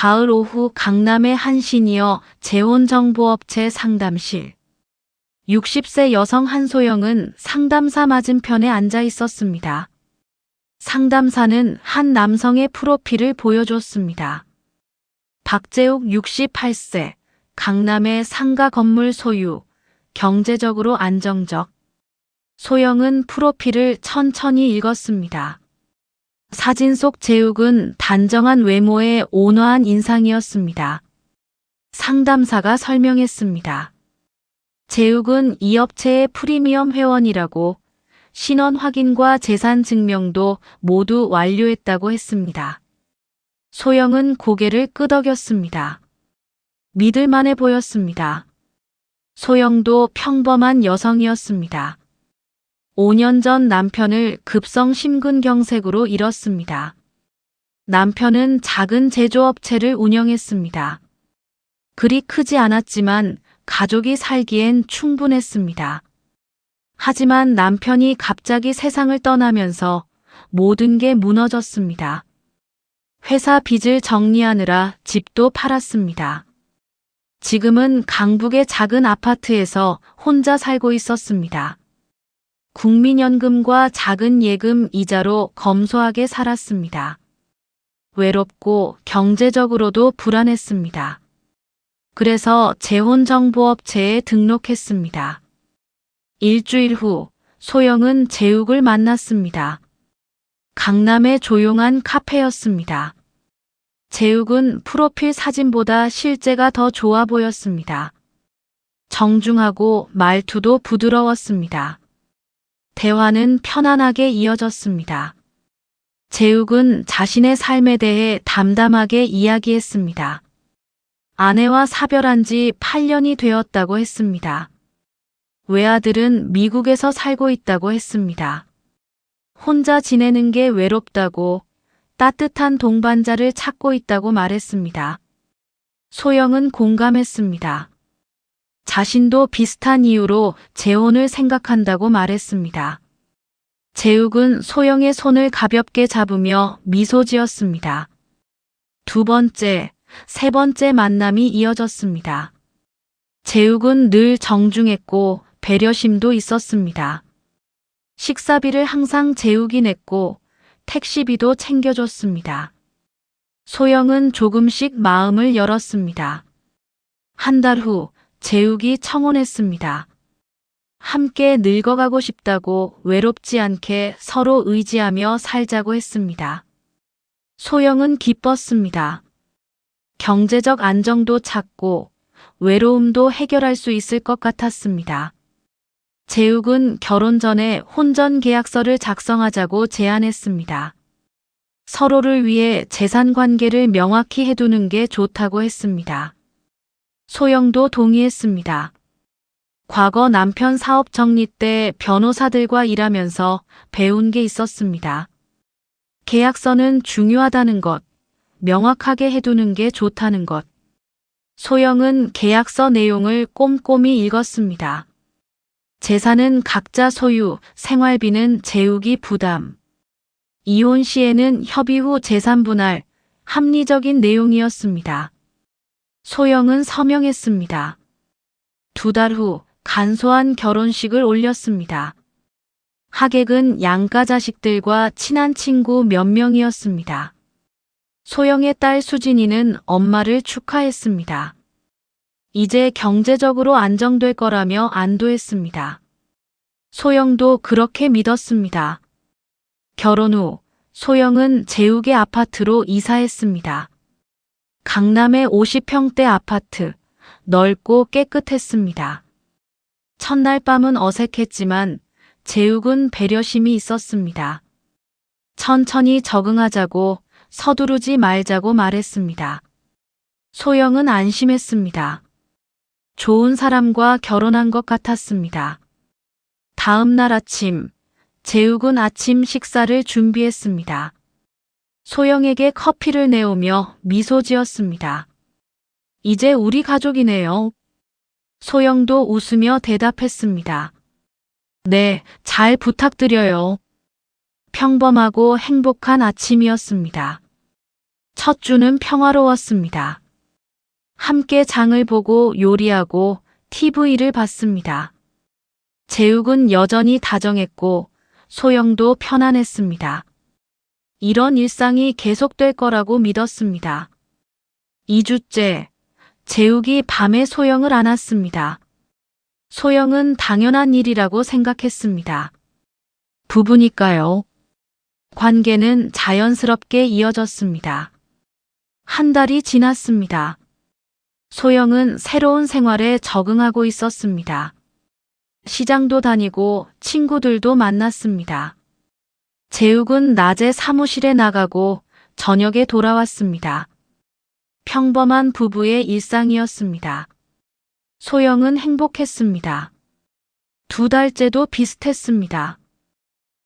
가을 오후 강남의 한 시니어 재혼정보업체 상담실. 60세 여성 한소영은 상담사 맞은편에 앉아 있었습니다. 상담사는 한 남성의 프로필을 보여줬습니다. 박재욱 68세, 강남의 상가 건물 소유, 경제적으로 안정적. 소영은 프로필을 천천히 읽었습니다. 사진 속 재욱은 단정한 외모에 온화한 인상이었습니다. 상담사가 설명했습니다. 재욱은 이 업체의 프리미엄 회원이라고 신원 확인과 재산 증명도 모두 완료했다고 했습니다. 소영은 고개를 끄덕였습니다. 믿을만해 보였습니다. 소영도 평범한 여성이었습니다. 5년 전 남편을 급성 심근경색으로 잃었습니다. 남편은 작은 제조업체를 운영했습니다. 그리 크지 않았지만 가족이 살기엔 충분했습니다. 하지만 남편이 갑자기 세상을 떠나면서 모든 게 무너졌습니다. 회사 빚을 정리하느라 집도 팔았습니다. 지금은 강북의 작은 아파트에서 혼자 살고 있었습니다. 국민연금과 작은 예금 이자로 검소하게 살았습니다. 외롭고 경제적으로도 불안했습니다. 그래서 재혼정보업체에 등록했습니다. 일주일 후 소영은 재욱을 만났습니다. 강남의 조용한 카페였습니다. 재욱은 프로필 사진보다 실제가 더 좋아 보였습니다. 정중하고 말투도 부드러웠습니다. 대화는 편안하게 이어졌습니다. 재욱은 자신의 삶에 대해 담담하게 이야기했습니다. 아내와 사별한 지 8년이 되었다고 했습니다. 외아들은 미국에서 살고 있다고 했습니다. 혼자 지내는 게 외롭다고 따뜻한 동반자를 찾고 있다고 말했습니다. 소영은 공감했습니다. 자신도 비슷한 이유로 재혼을 생각한다고 말했습니다. 재욱은 소영의 손을 가볍게 잡으며 미소 지었습니다. 두 번째, 세 번째 만남이 이어졌습니다. 재욱은 늘 정중했고 배려심도 있었습니다. 식사비를 항상 재욱이 냈고 택시비도 챙겨줬습니다. 소영은 조금씩 마음을 열었습니다. 한 달 후 재욱이 청혼했습니다. 함께 늙어가고 싶다고 외롭지 않게 서로 의지하며 살자고 했습니다. 소영은 기뻤습니다. 경제적 안정도 찾고 외로움도 해결할 수 있을 것 같았습니다. 재욱은 결혼 전에 혼전 계약서를 작성하자고 제안했습니다. 서로를 위해 재산 관계를 명확히 해두는 게 좋다고 했습니다. 소영도 동의했습니다. 과거 남편 사업 정리 때 변호사들과 일하면서 배운 게 있었습니다. 계약서는 중요하다는 것, 명확하게 해두는 게 좋다는 것. 소영은 계약서 내용을 꼼꼼히 읽었습니다. 재산은 각자 소유, 생활비는 재욱이 부담. 이혼 시에는 협의 후 재산 분할, 합리적인 내용이었습니다. 소영은 서명했습니다. 두 달 후 간소한 결혼식을 올렸습니다. 하객은 양가 자식들과 친한 친구 몇 명이었습니다. 소영의 딸 수진이는 엄마를 축하했습니다. 이제 경제적으로 안정될 거라며 안도했습니다. 소영도 그렇게 믿었습니다. 결혼 후 소영은 재욱의 아파트로 이사했습니다. 강남의 50평대 아파트, 넓고 깨끗했습니다. 첫날 밤은 어색했지만 재욱은 배려심이 있었습니다. 천천히 적응하자고 서두르지 말자고 말했습니다. 소영은 안심했습니다. 좋은 사람과 결혼한 것 같았습니다. 다음 날 아침, 재욱은 아침 식사를 준비했습니다. 소영에게 커피를 내오며 미소 지었습니다. 이제 우리 가족이네요. 소영도 웃으며 대답했습니다. 네, 잘 부탁드려요. 평범하고 행복한 아침이었습니다. 첫 주는 평화로웠습니다. 함께 장을 보고 요리하고 TV를 봤습니다. 재욱은 여전히 다정했고 소영도 편안했습니다. 이런 일상이 계속될 거라고 믿었습니다. 2주째, 재욱이 밤에 소영을 안았습니다. 소영은 당연한 일이라고 생각했습니다. 부부니까요. 관계는 자연스럽게 이어졌습니다. 한 달이 지났습니다. 소영은 새로운 생활에 적응하고 있었습니다. 시장도 다니고 친구들도 만났습니다. 재욱은 낮에 사무실에 나가고 저녁에 돌아왔습니다. 평범한 부부의 일상이었습니다. 소영은 행복했습니다. 2달째도 비슷했습니다.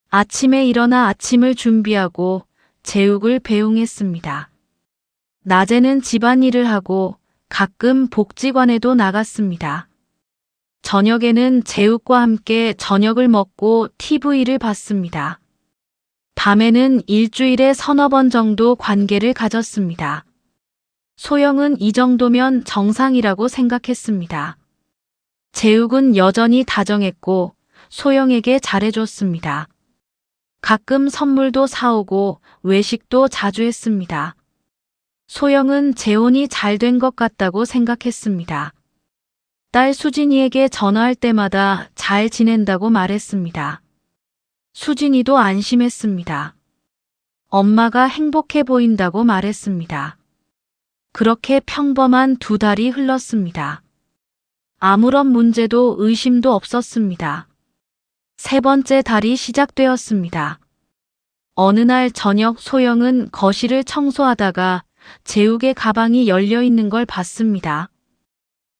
아침에 일어나 아침을 준비하고 재욱을 배웅했습니다. 낮에는 집안일을 하고 가끔 복지관에도 나갔습니다. 저녁에는 재욱과 함께 저녁을 먹고 TV를 봤습니다. 밤에는 일주일에 3-4번 정도 관계를 가졌습니다. 소영은 이 정도면 정상이라고 생각했습니다. 재욱은 여전히 다정했고 소영에게 잘해줬습니다. 가끔 선물도 사오고 외식도 자주 했습니다. 소영은 재혼이 잘 된 것 같다고 생각했습니다. 딸 수진이에게 전화할 때마다 잘 지낸다고 말했습니다. 수진이도 안심했습니다. 엄마가 행복해 보인다고 말했습니다. 그렇게 평범한 2달이 흘렀습니다. 아무런 문제도 의심도 없었습니다. 3번째 달이 시작되었습니다. 어느 날 저녁 소영은 거실을 청소하다가 재욱의 가방이 열려 있는 걸 봤습니다.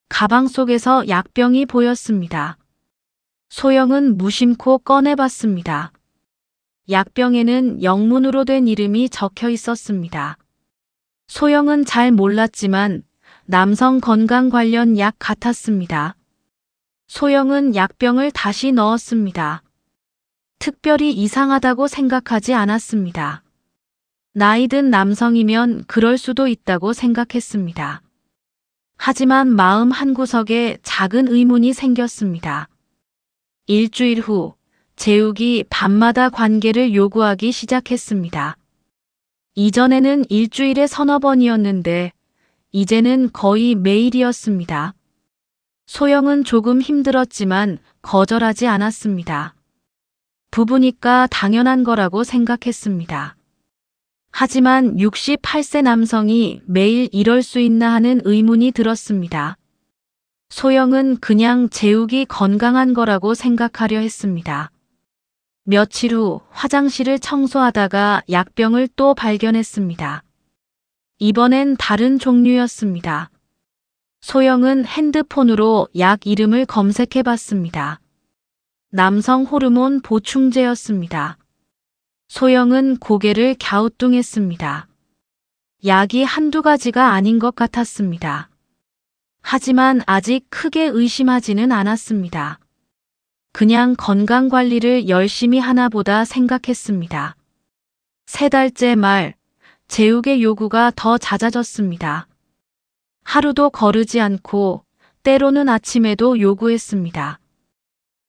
가방 속에서 약병이 보였습니다. 소영은 무심코 꺼내봤습니다. 약병에는 영문으로 된 이름이 적혀 있었습니다. 소영은 잘 몰랐지만 남성 건강 관련 약 같았습니다. 소영은 약병을 다시 넣었습니다. 특별히 이상하다고 생각하지 않았습니다. 나이든 남성이면 그럴 수도 있다고 생각했습니다. 하지만 마음 한구석에 작은 의문이 생겼습니다. 일주일 후 재욱이 밤마다 관계를 요구하기 시작했습니다. 이전에는 일주일에 3-4번이었는데 이제는 거의 매일이었습니다. 소영은 조금 힘들었지만 거절하지 않았습니다. 부부니까 당연한 거라고 생각했습니다. 하지만 68세 남성이 매일 이럴 수 있나 하는 의문이 들었습니다. 소영은 그냥 재욱이 건강한 거라고 생각하려 했습니다. 며칠 후 화장실을 청소하다가 약병을 또 발견했습니다. 이번엔 다른 종류였습니다. 소영은 핸드폰으로 약 이름을 검색해 봤습니다. 남성 호르몬 보충제였습니다. 소영은 고개를 갸우뚱했습니다. 약이 한두 가지가 아닌 것 같았습니다. 하지만 아직 크게 의심하지는 않았습니다. 그냥 건강관리를 열심히 하나 보다 생각했습니다. 3달째 말, 재욱의 요구가 더 잦아졌습니다. 하루도 거르지 않고 때로는 아침에도 요구했습니다.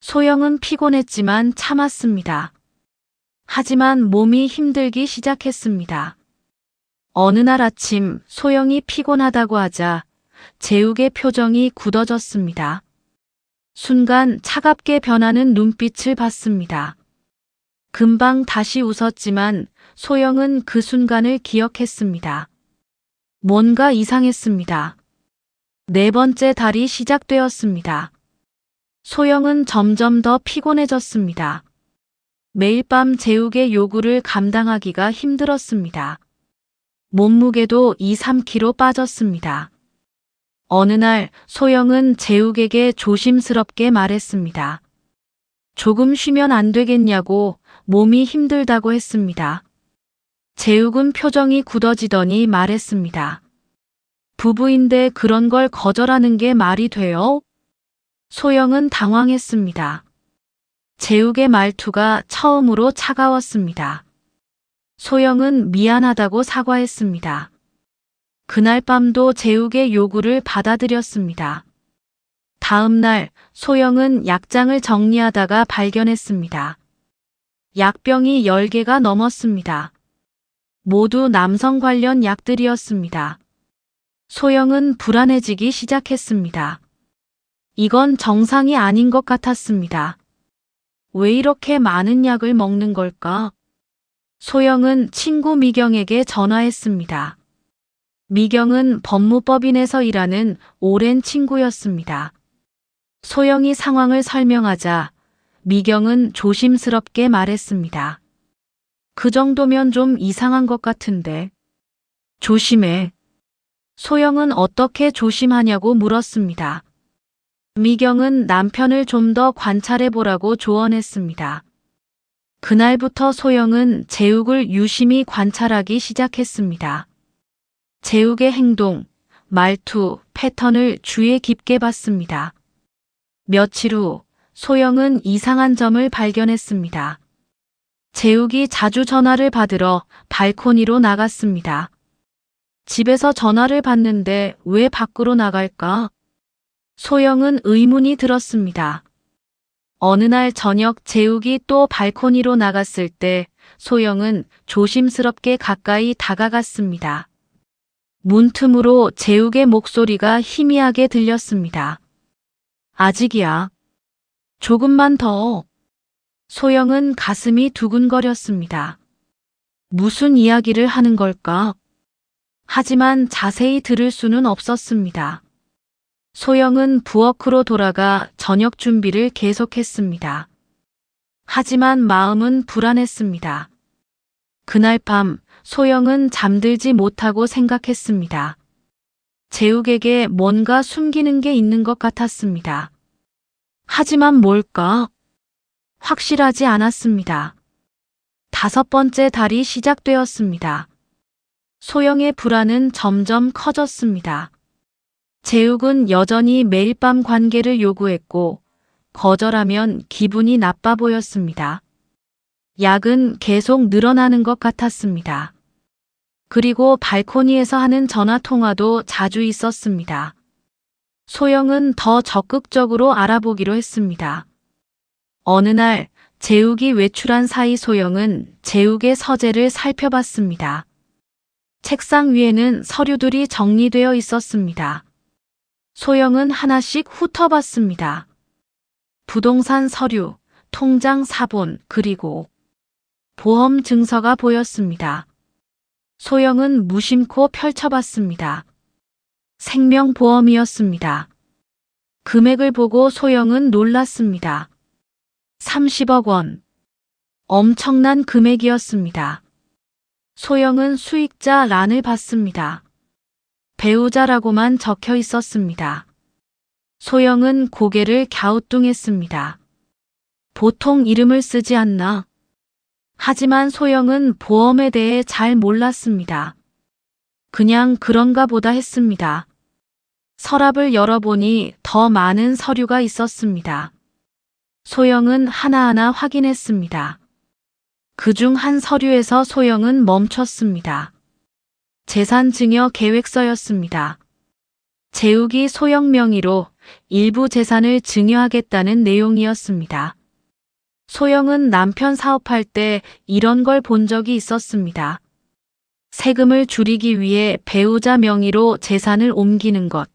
소영은 피곤했지만 참았습니다. 하지만 몸이 힘들기 시작했습니다. 어느 날 아침 소영이 피곤하다고 하자 재욱의 표정이 굳어졌습니다. 순간 차갑게 변하는 눈빛을 봤습니다. 금방 다시 웃었지만 소영은 그 순간을 기억했습니다. 뭔가 이상했습니다. 4번째 달이 시작되었습니다. 소영은 점점 더 피곤해졌습니다. 매일 밤 재욱의 요구를 감당하기가 힘들었습니다. 몸무게도 2-3kg 빠졌습니다. 어느 날 소영은 재욱에게 조심스럽게 말했습니다. 조금 쉬면 안 되겠냐고 몸이 힘들다고 했습니다. 재욱은 표정이 굳어지더니 말했습니다. 부부인데 그런 걸 거절하는 게 말이 돼요? 소영은 당황했습니다. 재욱의 말투가 처음으로 차가웠습니다. 소영은 미안하다고 사과했습니다. 그날 밤도 재욱의 요구를 받아들였습니다. 다음 날 소영은 약장을 정리하다가 발견했습니다. 약병이 10개가 넘었습니다. 모두 남성 관련 약들이었습니다. 소영은 불안해지기 시작했습니다. 이건 정상이 아닌 것 같았습니다. 왜 이렇게 많은 약을 먹는 걸까? 소영은 친구 미경에게 전화했습니다. 미경은 법무법인에서 일하는 오랜 친구였습니다. 소영이 상황을 설명하자 미경은 조심스럽게 말했습니다. 그 정도면 좀 이상한 것 같은데. 조심해. 소영은 어떻게 조심하냐고 물었습니다. 미경은 남편을 좀 더 관찰해 보라고 조언했습니다. 그날부터 소영은 재욱을 유심히 관찰하기 시작했습니다. 재욱의 행동, 말투, 패턴을 주의 깊게 봤습니다. 며칠 후 소영은 이상한 점을 발견했습니다. 재욱이 자주 전화를 받으러 발코니로 나갔습니다. 집에서 전화를 받는데 왜 밖으로 나갈까? 소영은 의문이 들었습니다. 어느 날 저녁 재욱이 또 발코니로 나갔을 때 소영은 조심스럽게 가까이 다가갔습니다. 문틈으로 재욱의 목소리가 희미하게 들렸습니다. 아직이야. 조금만 더. 소영은 가슴이 두근거렸습니다. 무슨 이야기를 하는 걸까? 하지만 자세히 들을 수는 없었습니다. 소영은 부엌으로 돌아가 저녁 준비를 계속했습니다. 하지만 마음은 불안했습니다. 그날 밤 소영은 잠들지 못하고 생각했습니다. 재욱에게 뭔가 숨기는 게 있는 것 같았습니다. 하지만 뭘까? 확실하지 않았습니다. 5번째 달이 시작되었습니다. 소영의 불안은 점점 커졌습니다. 재욱은 여전히 매일 밤 관계를 요구했고 거절하면 기분이 나빠 보였습니다. 약은 계속 늘어나는 것 같았습니다. 그리고 발코니에서 하는 전화 통화도 자주 있었습니다. 소영은 더 적극적으로 알아보기로 했습니다. 어느 날 재욱이 외출한 사이 소영은 재욱의 서재를 살펴봤습니다. 책상 위에는 서류들이 정리되어 있었습니다. 소영은 하나씩 훑어봤습니다. 부동산 서류, 통장 사본, 그리고 보험 증서가 보였습니다. 소영은 무심코 펼쳐봤습니다. 생명보험이었습니다. 금액을 보고 소영은 놀랐습니다. 30억 원. 엄청난 금액이었습니다. 소영은 수익자 란을 봤습니다. 배우자라고만 적혀 있었습니다. 소영은 고개를 갸우뚱했습니다. 보통 이름을 쓰지 않나? 하지만 소영은 보험에 대해 잘 몰랐습니다. 그냥 그런가 보다 했습니다. 서랍을 열어보니 더 많은 서류가 있었습니다. 소영은 하나하나 확인했습니다. 그중 한 서류에서 소영은 멈췄습니다. 재산증여 계획서였습니다. 재욱이 소영 명의로 일부 재산을 증여하겠다는 내용이었습니다. 소영은 남편 사업할 때 이런 걸 본 적이 있었습니다. 세금을 줄이기 위해 배우자 명의로 재산을 옮기는 것.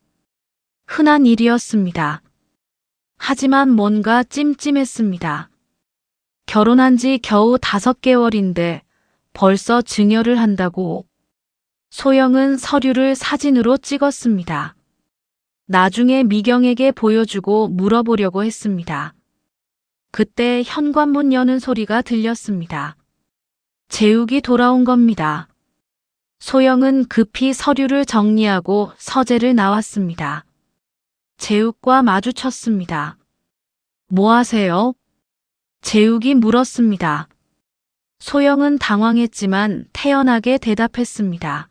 흔한 일이었습니다. 하지만 뭔가 찜찜했습니다. 결혼한 지 겨우 5개월인데 벌써 증여를 한다고. 소영은 서류를 사진으로 찍었습니다. 나중에 미경에게 보여주고 물어보려고 했습니다. 그때 현관문 여는 소리가 들렸습니다. 재욱이 돌아온 겁니다. 소영은 급히 서류를 정리하고 서재를 나왔습니다. 재욱과 마주쳤습니다. 뭐 하세요? 재욱이 물었습니다. 소영은 당황했지만 태연하게 대답했습니다.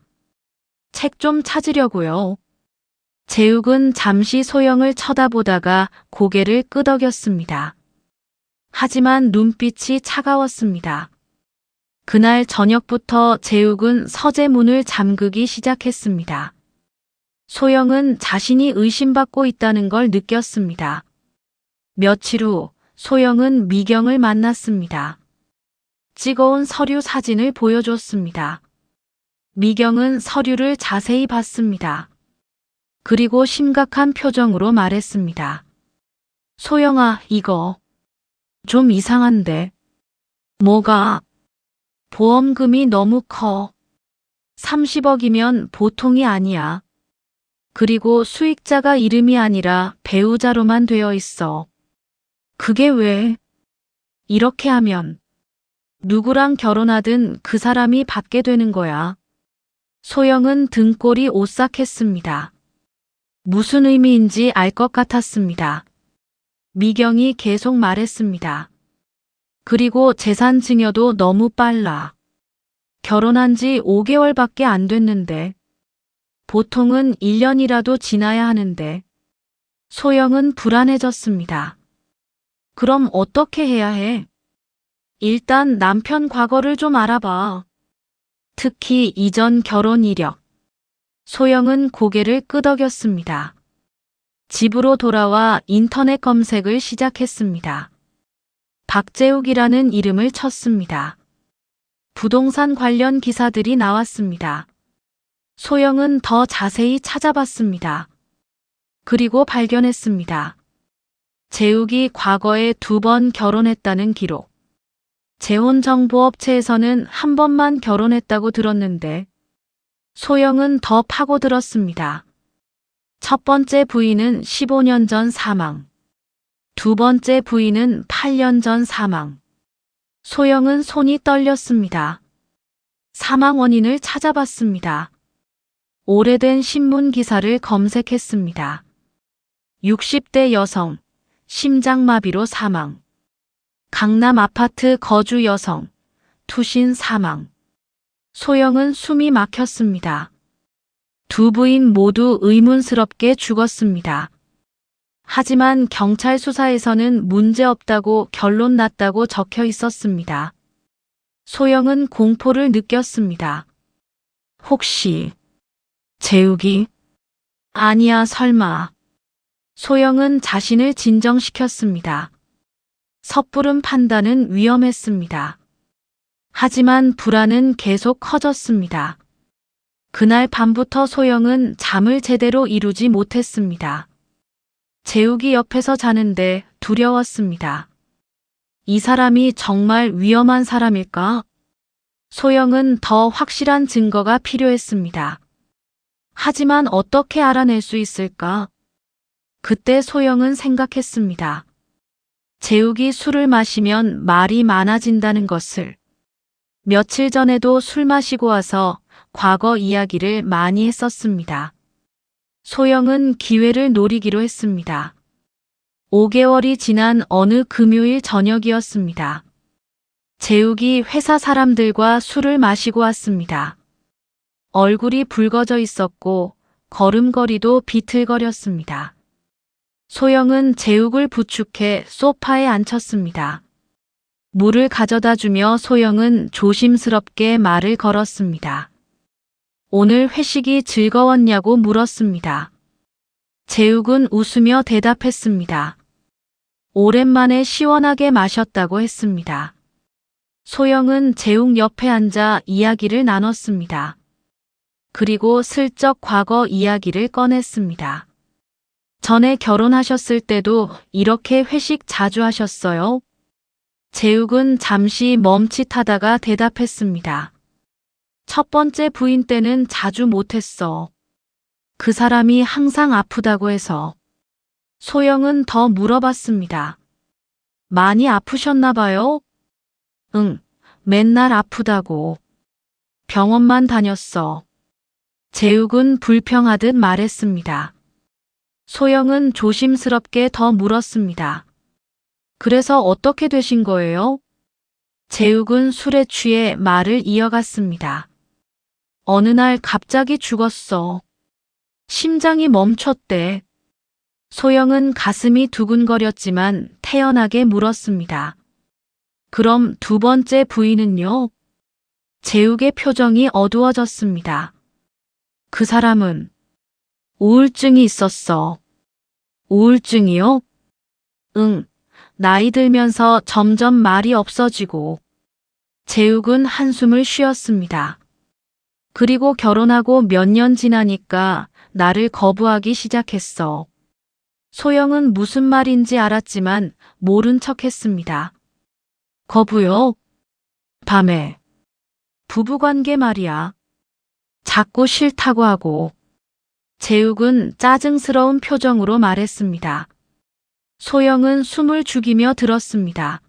책 좀 찾으려고요. 재욱은 잠시 소영을 쳐다보다가 고개를 끄덕였습니다. 하지만 눈빛이 차가웠습니다. 그날 저녁부터 재욱은 서재문을 잠그기 시작했습니다. 소영은 자신이 의심받고 있다는 걸 느꼈습니다. 며칠 후 소영은 미경을 만났습니다. 찍어온 서류 사진을 보여줬습니다. 미경은 서류를 자세히 봤습니다. 그리고 심각한 표정으로 말했습니다. 소영아, 이거 좀 이상한데. 뭐가? 보험금이 너무 커. 30억이면 보통이 아니야. 그리고 수익자가 이름이 아니라 배우자로만 되어 있어. 그게 왜? 이렇게 하면 누구랑 결혼하든 그 사람이 받게 되는 거야. 소영은 등골이 오싹했습니다. 무슨 의미인지 알 것 같았습니다. 미경이 계속 말했습니다. 그리고 재산 증여도 너무 빨라. 결혼한 지 5개월밖에 안 됐는데. 보통은 1년이라도 지나야 하는데. 소영은 불안해졌습니다. 그럼 어떻게 해야 해? 일단 남편 과거를 좀 알아봐. 특히 이전 결혼 이력. 소영은 고개를 끄덕였습니다. 집으로 돌아와 인터넷 검색을 시작했습니다. 박재욱이라는 이름을 쳤습니다. 부동산 관련 기사들이 나왔습니다. 소영은 더 자세히 찾아봤습니다. 그리고 발견했습니다. 재욱이 과거에 2번 결혼했다는 기록. 재혼정보업체에서는 한 번만 결혼했다고 들었는데 소영은 더 파고들었습니다. 첫 번째 부인은 15년 전 사망. 두 번째 부인은 8년 전 사망. 소영은 손이 떨렸습니다. 사망 원인을 찾아봤습니다. 오래된 신문 기사를 검색했습니다. 60대 여성, 심장마비로 사망. 강남 아파트 거주 여성, 투신 사망. 소영은 숨이 막혔습니다. 두 부인 모두 의문스럽게 죽었습니다. 하지만 경찰 수사에서는 문제없다고 결론 났다고 적혀 있었습니다. 소영은 공포를 느꼈습니다. 혹시 재욱이? 아니야, 설마. 소영은 자신을 진정시켰습니다. 섣부른 판단은 위험했습니다. 하지만 불안은 계속 커졌습니다. 그날 밤부터 소영은 잠을 제대로 이루지 못했습니다. 재욱이 옆에서 자는데 두려웠습니다. 이 사람이 정말 위험한 사람일까? 소영은 더 확실한 증거가 필요했습니다. 하지만 어떻게 알아낼 수 있을까? 그때 소영은 생각했습니다. 재욱이 술을 마시면 말이 많아진다는 것을. 며칠 전에도 술 마시고 와서 과거 이야기를 많이 했었습니다. 소영은 기회를 노리기로 했습니다. 5개월이 지난 어느 금요일 저녁이었습니다. 재욱이 회사 사람들과 술을 마시고 왔습니다. 얼굴이 붉어져 있었고 걸음걸이도 비틀거렸습니다. 소영은 재욱을 부축해 소파에 앉혔습니다. 물을 가져다 주며 소영은 조심스럽게 말을 걸었습니다. 오늘 회식이 즐거웠냐고 물었습니다. 재욱은 웃으며 대답했습니다. 오랜만에 시원하게 마셨다고 했습니다. 소영은 재욱 옆에 앉아 이야기를 나눴습니다. 그리고 슬쩍 과거 이야기를 꺼냈습니다. 전에 결혼하셨을 때도 이렇게 회식 자주 하셨어요? 재욱은 잠시 멈칫하다가 대답했습니다. 첫 번째 부인 때는 자주 못했어. 그 사람이 항상 아프다고 해서. 소영은 더 물어봤습니다. 많이 아프셨나 봐요? 응, 맨날 아프다고. 병원만 다녔어. 재욱은 불평하듯 말했습니다. 소영은 조심스럽게 더 물었습니다. 그래서 어떻게 되신 거예요? 재욱은 술에 취해 말을 이어갔습니다. 어느 날 갑자기 죽었어. 심장이 멈췄대. 소영은 가슴이 두근거렸지만 태연하게 물었습니다. 그럼 두 번째 부인은요? 재욱의 표정이 어두워졌습니다. 그 사람은 우울증이 있었어. 우울증이요? 응. 나이 들면서 점점 말이 없어지고. 재욱은 한숨을 쉬었습니다. 그리고 결혼하고 몇 년 지나니까 나를 거부하기 시작했어. 소영은 무슨 말인지 알았지만 모른 척 했습니다. 거부요? 밤에. 부부관계 말이야. 자꾸 싫다고 하고. 재욱은 짜증스러운 표정으로 말했습니다. 소영은 숨을 죽이며 들었습니다.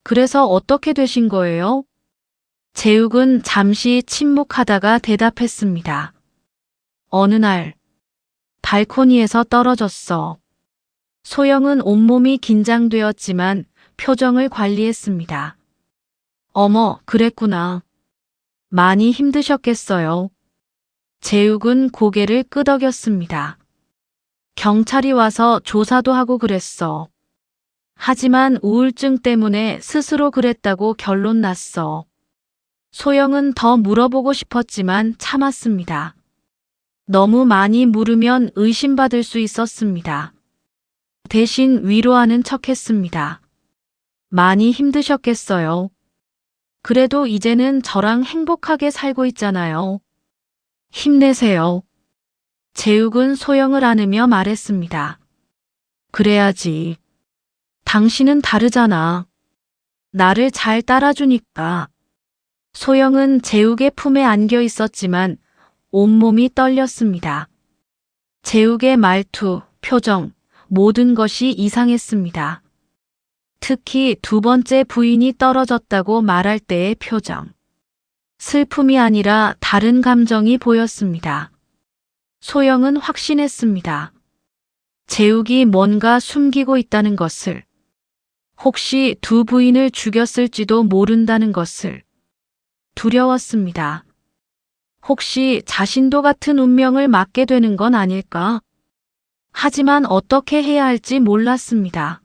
그래서 어떻게 되신 거예요? 재욱은 잠시 침묵하다가 대답했습니다. 어느 날 발코니에서 떨어졌어. 소영은 온몸이 긴장되었지만 표정을 관리했습니다. 어머, 그랬구나. 많이 힘드셨겠어요. 재욱은 고개를 끄덕였습니다. 경찰이 와서 조사도 하고 그랬어. 하지만 우울증 때문에 스스로 그랬다고 결론 났어. 소영은 더 물어보고 싶었지만 참았습니다. 너무 많이 물으면 의심받을 수 있었습니다. 대신 위로하는 척했습니다. 많이 힘드셨겠어요. 그래도 이제는 저랑 행복하게 살고 있잖아요. 힘내세요. 재욱은 소영을 안으며 말했습니다. 그래야지. 당신은 다르잖아. 나를 잘 따라주니까. 소영은 재욱의 품에 안겨 있었지만 온몸이 떨렸습니다. 재욱의 말투, 표정, 모든 것이 이상했습니다. 특히 두 번째 부인이 떨어졌다고 말할 때의 표정. 슬픔이 아니라 다른 감정이 보였습니다. 소영은 확신했습니다. 재욱이 뭔가 숨기고 있다는 것을. 혹시 두 부인을 죽였을지도 모른다는 것을. 두려웠습니다. 혹시 자신도 같은 운명을 맞게 되는 건 아닐까? 하지만 어떻게 해야 할지 몰랐습니다.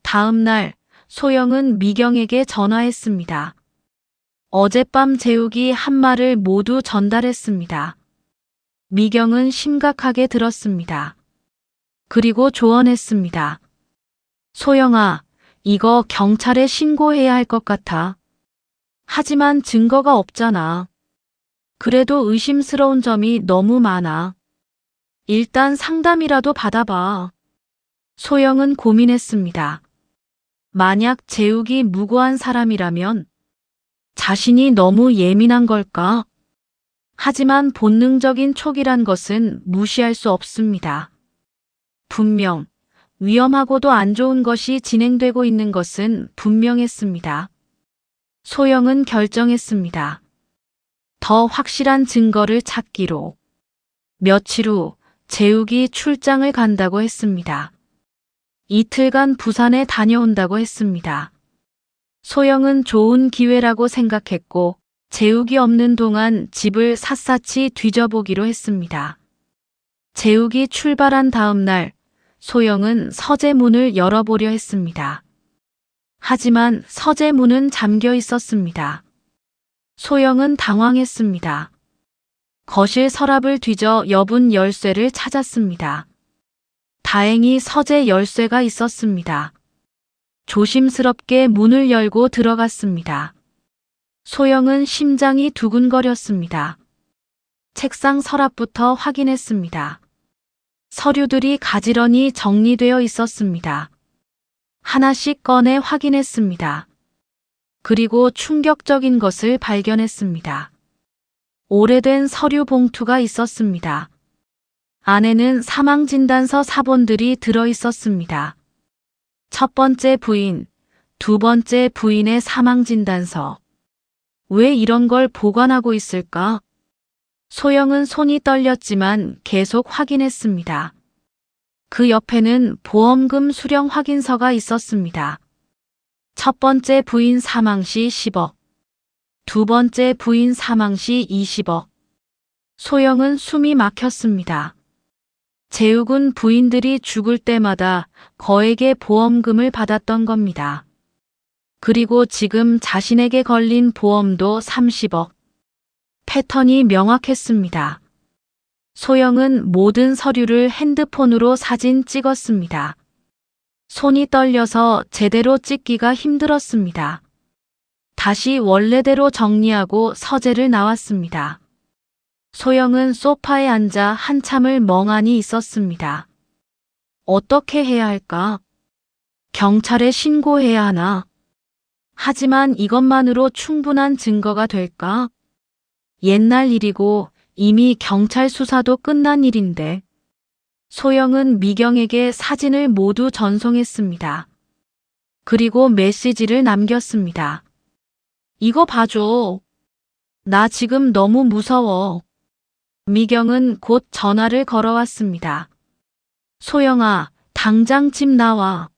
다음 날 소영은 미경에게 전화했습니다. 어젯밤 재욱이 한 말을 모두 전달했습니다. 미경은 심각하게 들었습니다. 그리고 조언했습니다. 소영아, 이거 경찰에 신고해야 할 것 같아. 하지만 증거가 없잖아. 그래도 의심스러운 점이 너무 많아. 일단 상담이라도 받아봐. 소영은 고민했습니다. 만약 재욱이 무고한 사람이라면 자신이 너무 예민한 걸까? 하지만 본능적인 촉이란 것은 무시할 수 없습니다. 분명 위험하고도 안 좋은 것이 진행되고 있는 것은 분명했습니다. 소영은 결정했습니다. 더 확실한 증거를 찾기로. 며칠 후 재욱이 출장을 간다고 했습니다. 이틀간 부산에 다녀온다고 했습니다. 소영은 좋은 기회라고 생각했고 재욱이 없는 동안 집을 샅샅이 뒤져보기로 했습니다. 재욱이 출발한 다음 날 소영은 서재 문을 열어보려 했습니다. 하지만 서재 문은 잠겨 있었습니다. 소영은 당황했습니다. 거실 서랍을 뒤져 여분 열쇠를 찾았습니다. 다행히 서재 열쇠가 있었습니다. 조심스럽게 문을 열고 들어갔습니다. 소영은 심장이 두근거렸습니다. 책상 서랍부터 확인했습니다. 서류들이 가지런히 정리되어 있었습니다. 하나씩 꺼내 확인했습니다. 그리고 충격적인 것을 발견했습니다. 오래된 서류 봉투가 있었습니다. 안에는 사망진단서 사본들이 들어 있었습니다. 첫 번째 부인, 두 번째 부인의 사망진단서. 왜 이런 걸 보관하고 있을까? 소영은 손이 떨렸지만 계속 확인했습니다. 그 옆에는 보험금 수령 확인서가 있었습니다. 첫 번째 부인 사망 시 10억, 두 번째 부인 사망 시 20억. 소영은 숨이 막혔습니다. 재욱은 부인들이 죽을 때마다 거액의 보험금을 받았던 겁니다. 그리고 지금 자신에게 걸린 보험도 30억. 패턴이 명확했습니다. 소영은 모든 서류를 핸드폰으로 사진 찍었습니다. 손이 떨려서 제대로 찍기가 힘들었습니다. 다시 원래대로 정리하고 서재를 나왔습니다. 소영은 소파에 앉아 한참을 멍하니 있었습니다. 어떻게 해야 할까? 경찰에 신고해야 하나? 하지만 이것만으로 충분한 증거가 될까? 옛날 일이고 이미 경찰 수사도 끝난 일인데. 소영은 미경에게 사진을 모두 전송했습니다. 그리고 메시지를 남겼습니다. 이거 봐줘. 나 지금 너무 무서워. 미경은 곧 전화를 걸어왔습니다. 소영아, 당장 집 나와.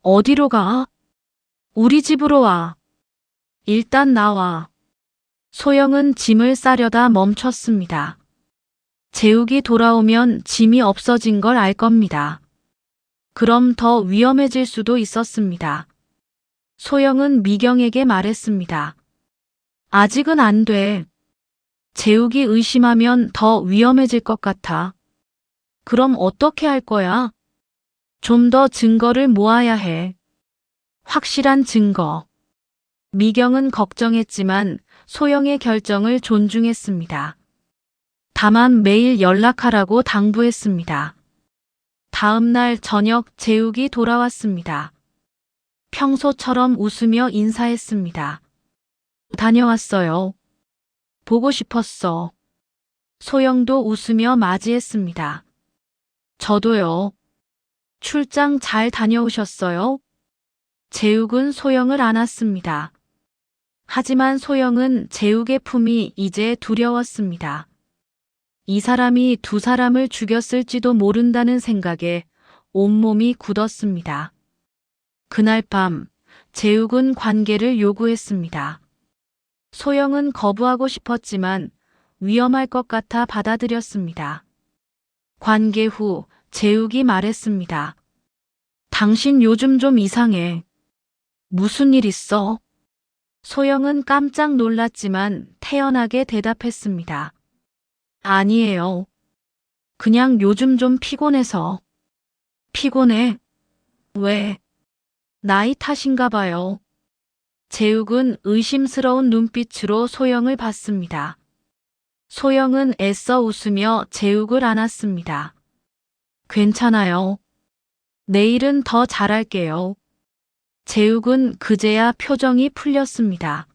어디로 가? 우리 집으로 와. 일단 나와. 소영은 짐을 싸려다 멈췄습니다. 재욱이 돌아오면 짐이 없어진 걸 알 겁니다. 그럼 더 위험해질 수도 있었습니다. 소영은 미경에게 말했습니다. 아직은 안 돼. 재욱이 의심하면 더 위험해질 것 같아. 그럼 어떻게 할 거야? 좀 더 증거를 모아야 해. 확실한 증거. 미경은 걱정했지만 소영의 결정을 존중했습니다. 다만 매일 연락하라고 당부했습니다. 다음 날 저녁 재욱이 돌아왔습니다. 평소처럼 웃으며 인사했습니다. 다녀왔어요. 보고 싶었어. 소영도 웃으며 맞이했습니다. 저도요. 출장 잘 다녀오셨어요? 재욱은 소영을 안았습니다. 하지만 소영은 재욱의 품이 이제 두려웠습니다. 이 사람이 두 사람을 죽였을지도 모른다는 생각에 온몸이 굳었습니다. 그날 밤 재욱은 관계를 요구했습니다. 소영은 거부하고 싶었지만 위험할 것 같아 받아들였습니다. 관계 후 재욱이 말했습니다. 당신 요즘 좀 이상해. 무슨 일 있어? 소영은 깜짝 놀랐지만 태연하게 대답했습니다. 아니에요. 그냥 요즘 좀 피곤해서. 피곤해? 왜? 나이 탓인가 봐요. 재욱은 의심스러운 눈빛으로 소영을 봤습니다. 소영은 애써 웃으며 재욱을 안았습니다. 괜찮아요. 내일은 더 잘할게요. 재욱은 그제야 표정이 풀렸습니다.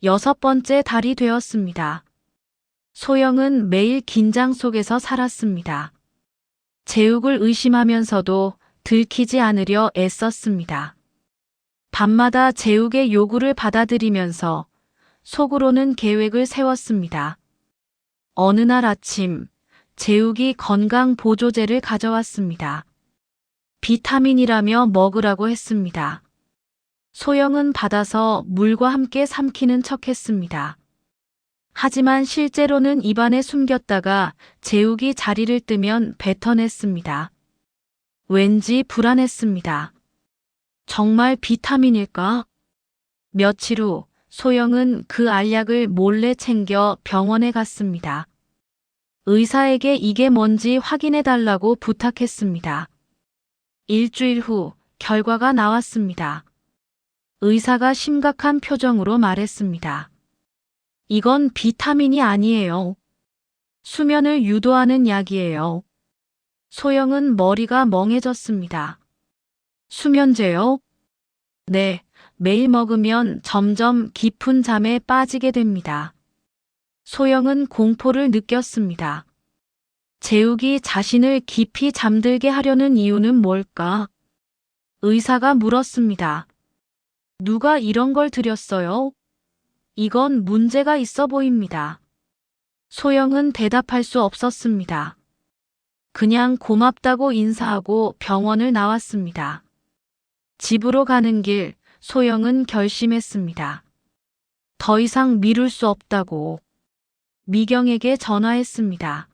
6번째 달이 되었습니다. 소영은 매일 긴장 속에서 살았습니다. 재욱을 의심하면서도 들키지 않으려 애썼습니다. 밤마다 재욱의 요구를 받아들이면서 속으로는 계획을 세웠습니다. 어느 날 아침, 재욱이 건강 보조제를 가져왔습니다. 비타민이라며 먹으라고 했습니다. 소영은 받아서 물과 함께 삼키는 척했습니다. 하지만 실제로는 입안에 숨겼다가 재욱이 자리를 뜨면 뱉어냈습니다. 왠지 불안했습니다. 정말 비타민일까? 며칠 후 소영은 그 알약을 몰래 챙겨 병원에 갔습니다. 의사에게 이게 뭔지 확인해달라고 부탁했습니다. 일주일 후 결과가 나왔습니다. 의사가 심각한 표정으로 말했습니다. 이건 비타민이 아니에요. 수면을 유도하는 약이에요. 소영은 머리가 멍해졌습니다. 수면제요? 네, 매일 먹으면 점점 깊은 잠에 빠지게 됩니다. 소영은 공포를 느꼈습니다. 재욱이 자신을 깊이 잠들게 하려는 이유는 뭘까? 의사가 물었습니다. 누가 이런 걸 드렸어요? 이건 문제가 있어 보입니다. 소영은 대답할 수 없었습니다. 그냥 고맙다고 인사하고 병원을 나왔습니다. 집으로 가는 길 소영은 결심했습니다. 더 이상 미룰 수 없다고. 미경에게 전화했습니다.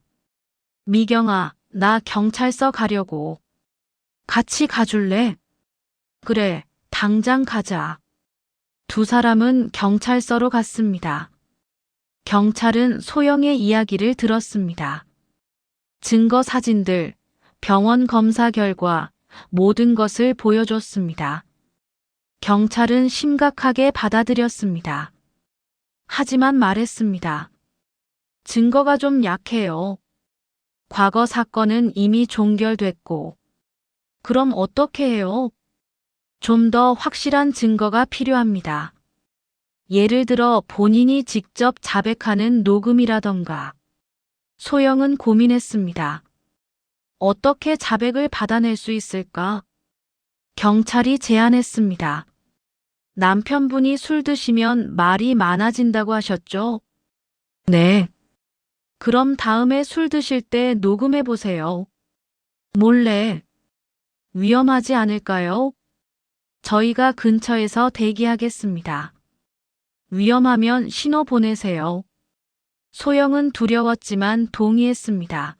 미경아, 나 경찰서 가려고. 같이 가줄래? 그래, 당장 가자. 두 사람은 경찰서로 갔습니다. 경찰은 소영의 이야기를 들었습니다. 증거 사진들, 병원 검사 결과 모든 것을 보여줬습니다. 경찰은 심각하게 받아들였습니다. 하지만 말했습니다. 증거가 좀 약해요. 과거 사건은 이미 종결됐고. 그럼 어떻게 해요? 좀 더 확실한 증거가 필요합니다. 예를 들어 본인이 직접 자백하는 녹음이라던가. 소영은 고민했습니다. 어떻게 자백을 받아낼 수 있을까? 경찰이 제안했습니다. 남편분이 술 드시면 말이 많아진다고 하셨죠? 네. 그럼 다음에 술 드실 때 녹음해 보세요. 몰래. 위험하지 않을까요? 저희가 근처에서 대기하겠습니다. 위험하면 신호 보내세요. 소영은 두려웠지만 동의했습니다.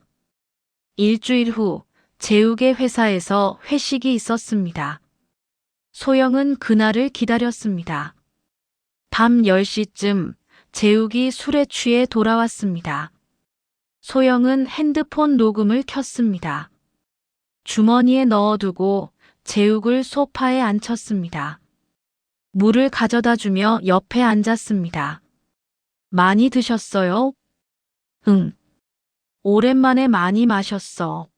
일주일 후 재욱의 회사에서 회식이 있었습니다. 소영은 그날을 기다렸습니다. 밤 10시쯤 재욱이 술에 취해 돌아왔습니다. 소영은 핸드폰 녹음을 켰습니다. 주머니에 넣어두고 재욱을 소파에 앉혔습니다. 물을 가져다 주며 옆에 앉았습니다. 많이 드셨어요? 응. 오랜만에 많이 마셨어.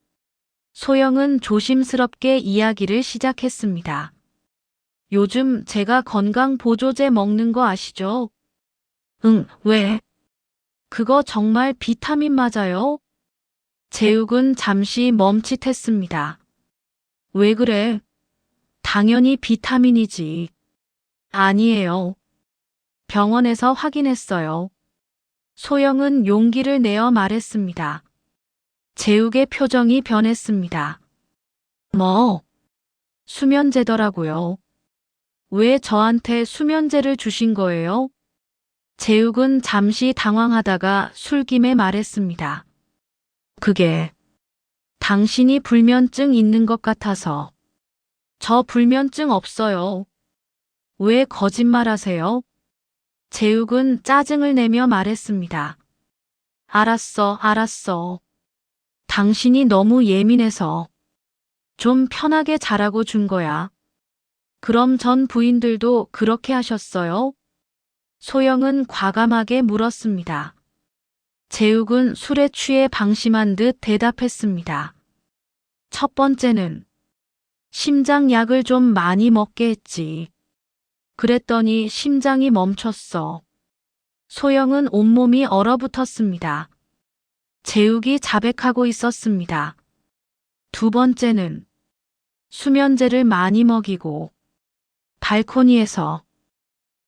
소영은 조심스럽게 이야기를 시작했습니다. 요즘 제가 건강보조제 먹는 거 아시죠? 응, 왜? 그거 정말 비타민 맞아요? 재욱은 잠시 멈칫했습니다. 왜 그래? 당연히 비타민이지. 아니에요. 병원에서 확인했어요. 소영은 용기를 내어 말했습니다. 재욱의 표정이 변했습니다. 뭐? 수면제더라고요. 왜 저한테 수면제를 주신 거예요? 재욱은 잠시 당황하다가 술김에 말했습니다. 그게 당신이 불면증 있는 것 같아서. 저 불면증 없어요. 왜 거짓말하세요? 재욱은 짜증을 내며 말했습니다. 알았어. 당신이 너무 예민해서. 좀 편하게 자라고 준 거야. 그럼 전 부인들도 그렇게 하셨어요? 소영은 과감하게 물었습니다. 재욱은 술에 취해 방심한 듯 대답했습니다. 첫 번째는 심장약을 좀 많이 먹게 했지. 그랬더니 심장이 멈췄어. 소영은 온몸이 얼어붙었습니다. 재욱이 자백하고 있었습니다. 두 번째는 수면제를 많이 먹이고 발코니에서.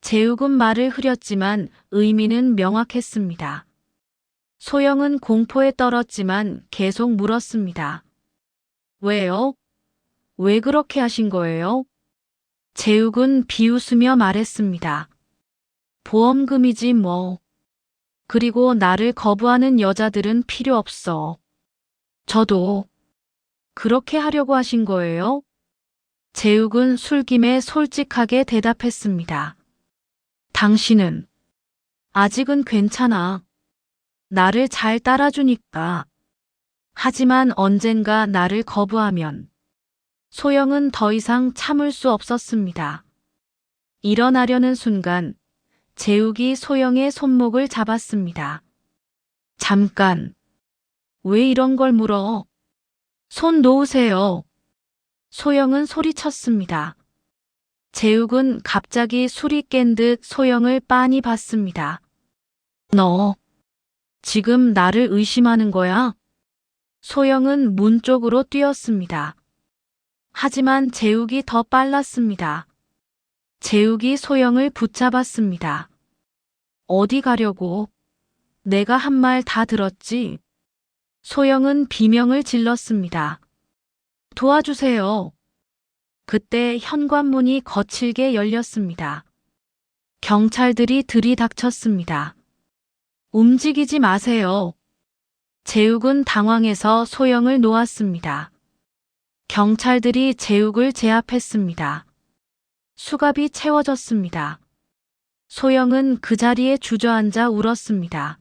재욱은 말을 흐렸지만 의미는 명확했습니다. 소영은 공포에 떨었지만 계속 물었습니다. 왜요? 왜 그렇게 하신 거예요? 재욱은 비웃으며 말했습니다. 보험금이지 뭐. 그리고 나를 거부하는 여자들은 필요 없어. 저도. 그렇게 하려고 하신 거예요? 재욱은 술김에 솔직하게 대답했습니다. 당신은 아직은 괜찮아. 나를 잘 따라주니까. 하지만 언젠가 나를 거부하면. 소영은 더 이상 참을 수 없었습니다. 일어나려는 순간 재욱이 소영의 손목을 잡았습니다. 잠깐. 왜 이런 걸 물어? 손 놓으세요. 소영은 소리쳤습니다. 재욱은 갑자기 술이 깬 듯 소영을 빤히 봤습니다. 너 지금 나를 의심하는 거야? 소영은 문 쪽으로 뛰었습니다. 하지만 재욱이 더 빨랐습니다. 재욱이 소영을 붙잡았습니다. 어디 가려고? 내가 한 말 다 들었지? 소영은 비명을 질렀습니다. 도와주세요. 그때 현관문이 거칠게 열렸습니다. 경찰들이 들이닥쳤습니다. 움직이지 마세요. 재욱은 당황해서 소영을 놓았습니다. 경찰들이 재욱을 제압했습니다. 수갑이 채워졌습니다. 소영은 그 자리에 주저앉아 울었습니다.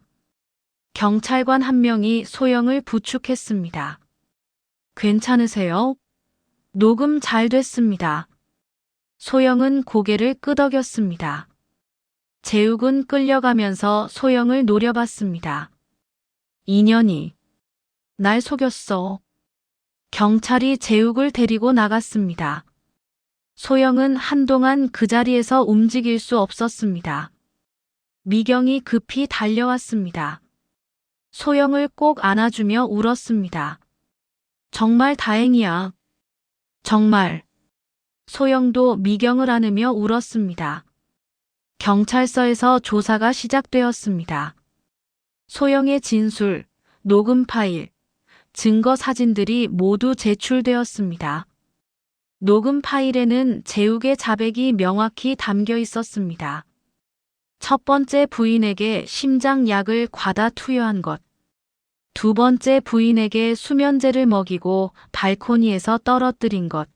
경찰관 한 명이 소영을 부축했습니다. 괜찮으세요? 녹음 잘 됐습니다. 소영은 고개를 끄덕였습니다. 재욱은 끌려가면서 소영을 노려봤습니다. 인연이 날 속였어. 경찰이 재욱을 데리고 나갔습니다. 소영은 한동안 그 자리에서 움직일 수 없었습니다. 미경이 급히 달려왔습니다. 소영을 꼭 안아주며 울었습니다. 정말 다행이야. 정말. 소영도 미경을 안으며 울었습니다. 경찰서에서 조사가 시작되었습니다. 소영의 진술, 녹음 파일, 증거 사진들이 모두 제출되었습니다. 녹음 파일에는 재욱의 자백이 명확히 담겨 있었습니다. 첫 번째 부인에게 심장약을 과다 투여한 것. 두 번째 부인에게 수면제를 먹이고 발코니에서 떨어뜨린 것.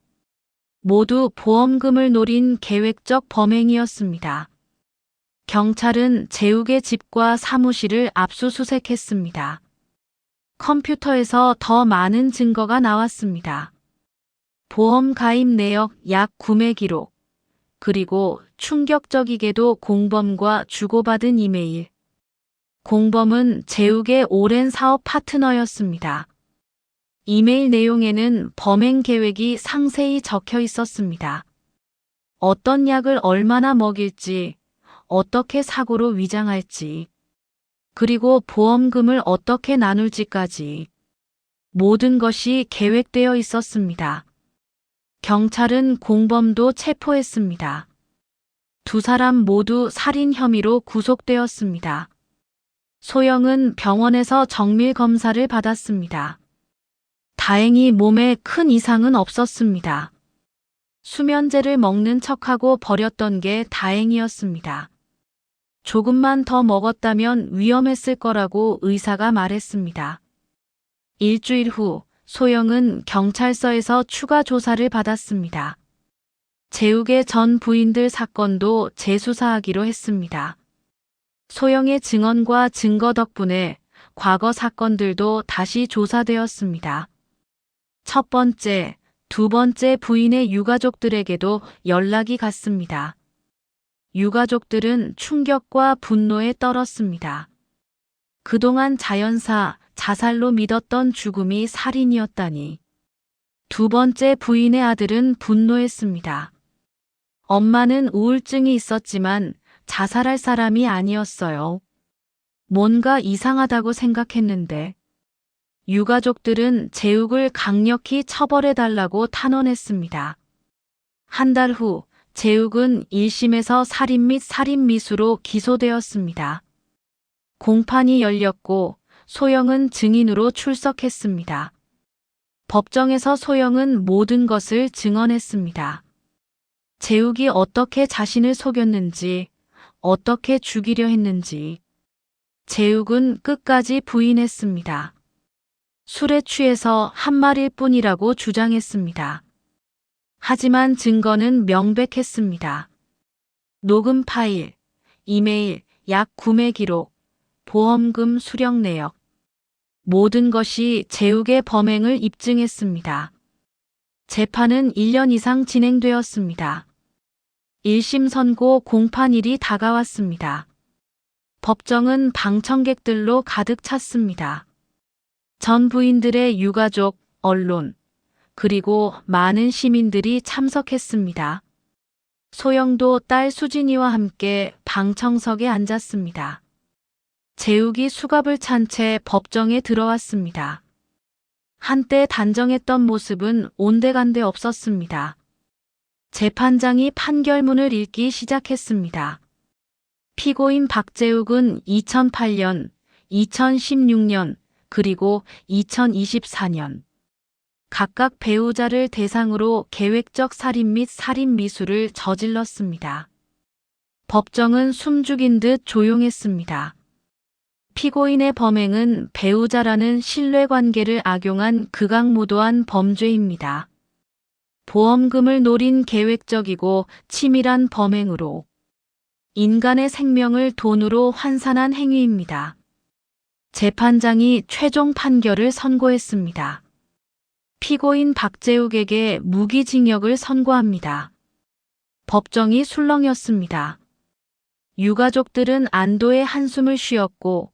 모두 보험금을 노린 계획적 범행이었습니다. 경찰은 재욱의 집과 사무실을 압수수색했습니다. 컴퓨터에서 더 많은 증거가 나왔습니다. 보험 가입 내역, 약 구매 기록, 그리고 충격적이게도 공범과 주고받은 이메일. 공범은 재욱의 오랜 사업 파트너였습니다. 이메일 내용에는 범행 계획이 상세히 적혀 있었습니다. 어떤 약을 얼마나 먹일지, 어떻게 사고로 위장할지, 그리고 보험금을 어떻게 나눌지까지 모든 것이 계획되어 있었습니다. 경찰은 공범도 체포했습니다. 두 사람 모두 살인 혐의로 구속되었습니다. 소영은 병원에서 정밀 검사를 받았습니다. 다행히 몸에 큰 이상은 없었습니다. 수면제를 먹는 척하고 버렸던 게 다행이었습니다. 조금만 더 먹었다면 위험했을 거라고 의사가 말했습니다. 일주일 후 소영은 경찰서에서 추가 조사를 받았습니다. 재욱의 전 부인들 사건도 재수사하기로 했습니다. 소영의 증언과 증거 덕분에 과거 사건들도 다시 조사되었습니다. 첫 번째, 두 번째 부인의 유가족들에게도 연락이 갔습니다. 유가족들은 충격과 분노에 떨었습니다. 그동안 자연사, 자살로 믿었던 죽음이 살인이었다니. 두 번째 부인의 아들은 분노했습니다. 엄마는 우울증이 있었지만 자살할 사람이 아니었어요. 뭔가 이상하다고 생각했는데. 유가족들은 재욱을 강력히 처벌해달라고 탄원했습니다. 한 달 후 재욱은 1심에서 살인 및 살인미수로 기소되었습니다. 공판이 열렸고 소영은 증인으로 출석했습니다. 법정에서 소영은 모든 것을 증언했습니다. 재욱이 어떻게 자신을 속였는지, 어떻게 죽이려 했는지. 재욱은 끝까지 부인했습니다. 술에 취해서 한 말일 뿐이라고 주장했습니다. 하지만 증거는 명백했습니다. 녹음 파일, 이메일, 약 구매 기록, 보험금 수령 내역. 모든 것이 재욱의 범행을 입증했습니다. 재판은 1년 이상 진행되었습니다. 1심 선고 공판일이 다가왔습니다. 법정은 방청객들로 가득 찼습니다. 전 부인들의 유가족, 언론, 그리고 많은 시민들이 참석했습니다. 소영도 딸 수진이와 함께 방청석에 앉았습니다. 재욱이 수갑을 찬 채 법정에 들어왔습니다. 한때 단정했던 모습은 온데간데 없었습니다. 재판장이 판결문을 읽기 시작했습니다. 피고인 박재욱은 2008년, 2016년, 그리고 2024년 각각 배우자를 대상으로 계획적 살인 및 살인 미수를 저질렀습니다. 법정은 숨죽인 듯 조용했습니다. 피고인의 범행은 배우자라는 신뢰관계를 악용한 극악무도한 범죄입니다. 보험금을 노린 계획적이고 치밀한 범행으로 인간의 생명을 돈으로 환산한 행위입니다. 재판장이 최종 판결을 선고했습니다. 피고인 박재욱에게 무기징역을 선고합니다. 법정이 술렁였습니다. 유가족들은 안도의 한숨을 쉬었고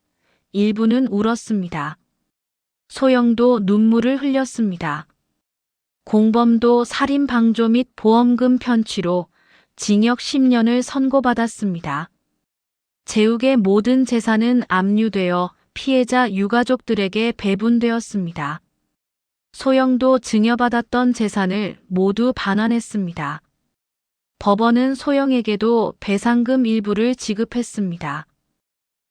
일부는 울었습니다. 소영도 눈물을 흘렸습니다. 공범도 살인 방조 및 보험금 편취로 징역 10년을 선고받았습니다. 재욱의 모든 재산은 압류되어 피해자 유가족들에게 배분되었습니다. 소영도 증여받았던 재산을 모두 반환했습니다. 법원은 소영에게도 배상금 일부를 지급했습니다.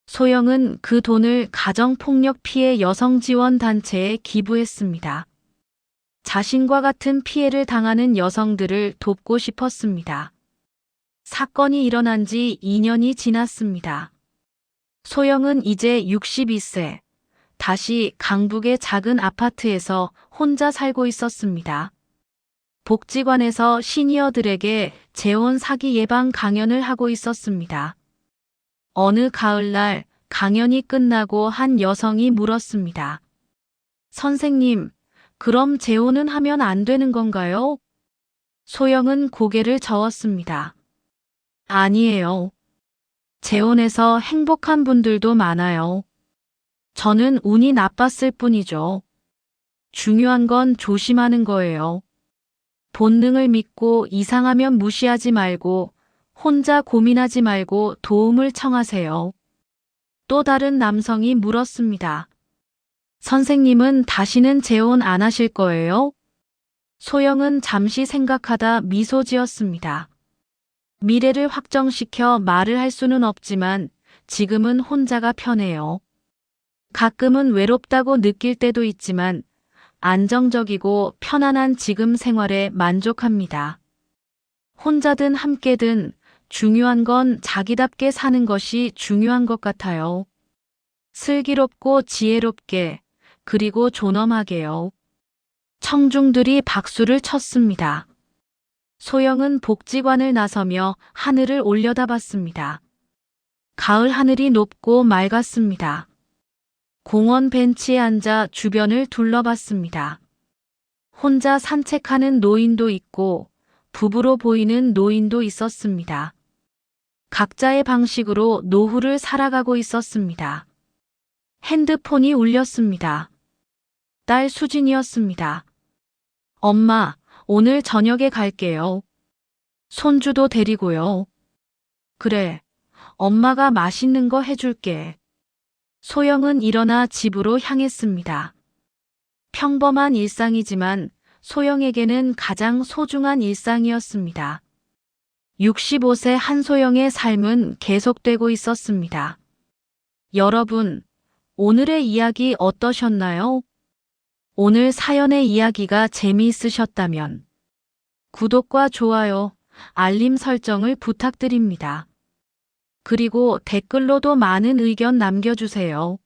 소영은 그 돈을 가정폭력 피해 여성지원단체에 기부했습니다. 자신과 같은 피해를 당하는 여성들을 돕고 싶었습니다. 사건이 일어난 지 2년이 지났습니다. 소영은 이제 62세, 다시 강북의 작은 아파트에서 혼자 살고 있었습니다. 복지관에서 시니어들에게 재혼 사기 예방 강연을 하고 있었습니다. 어느 가을날 강연이 끝나고 한 여성이 물었습니다. 선생님, 그럼 재혼은 하면 안 되는 건가요? 소영은 고개를 저었습니다. 아니에요. 재혼해서 행복한 분들도 많아요. 저는 운이 나빴을 뿐이죠. 중요한 건 조심하는 거예요. 본능을 믿고 이상하면 무시하지 말고 혼자 고민하지 말고 도움을 청하세요. 또 다른 남성이 물었습니다. 선생님은 다시는 재혼 안 하실 거예요? 소영은 잠시 생각하다 미소 지었습니다. 미래를 확정시켜 말을 할 수는 없지만 지금은 혼자가 편해요. 가끔은 외롭다고 느낄 때도 있지만 안정적이고 편안한 지금 생활에 만족합니다. 혼자든 함께든 중요한 건 자기답게 사는 것이 중요한 것 같아요. 슬기롭고 지혜롭게, 그리고 존엄하게요. 청중들이 박수를 쳤습니다. 소영은 복지관을 나서며 하늘을 올려다봤습니다. 가을 하늘이 높고 맑았습니다. 공원 벤치에 앉아 주변을 둘러봤습니다. 혼자 산책하는 노인도 있고 부부로 보이는 노인도 있었습니다. 각자의 방식으로 노후를 살아가고 있었습니다. 핸드폰이 울렸습니다. 딸 수진이었습니다. 엄마, 오늘 저녁에 갈게요. 손주도 데리고요. 그래, 엄마가 맛있는 거 해줄게. 소영은 일어나 집으로 향했습니다. 평범한 일상이지만 소영에게는 가장 소중한 일상이었습니다. 65세 한소영의 삶은 계속되고 있었습니다. 여러분, 오늘의 이야기 어떠셨나요? 오늘 사연의 이야기가 재미있으셨다면 구독과 좋아요, 알림 설정을 부탁드립니다. 그리고 댓글로도 많은 의견 남겨주세요.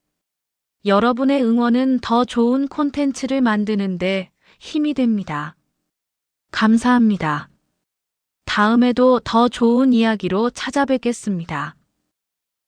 여러분의 응원은 더 좋은 콘텐츠를 만드는데 힘이 됩니다. 감사합니다. 다음에도 더 좋은 이야기로 찾아뵙겠습니다.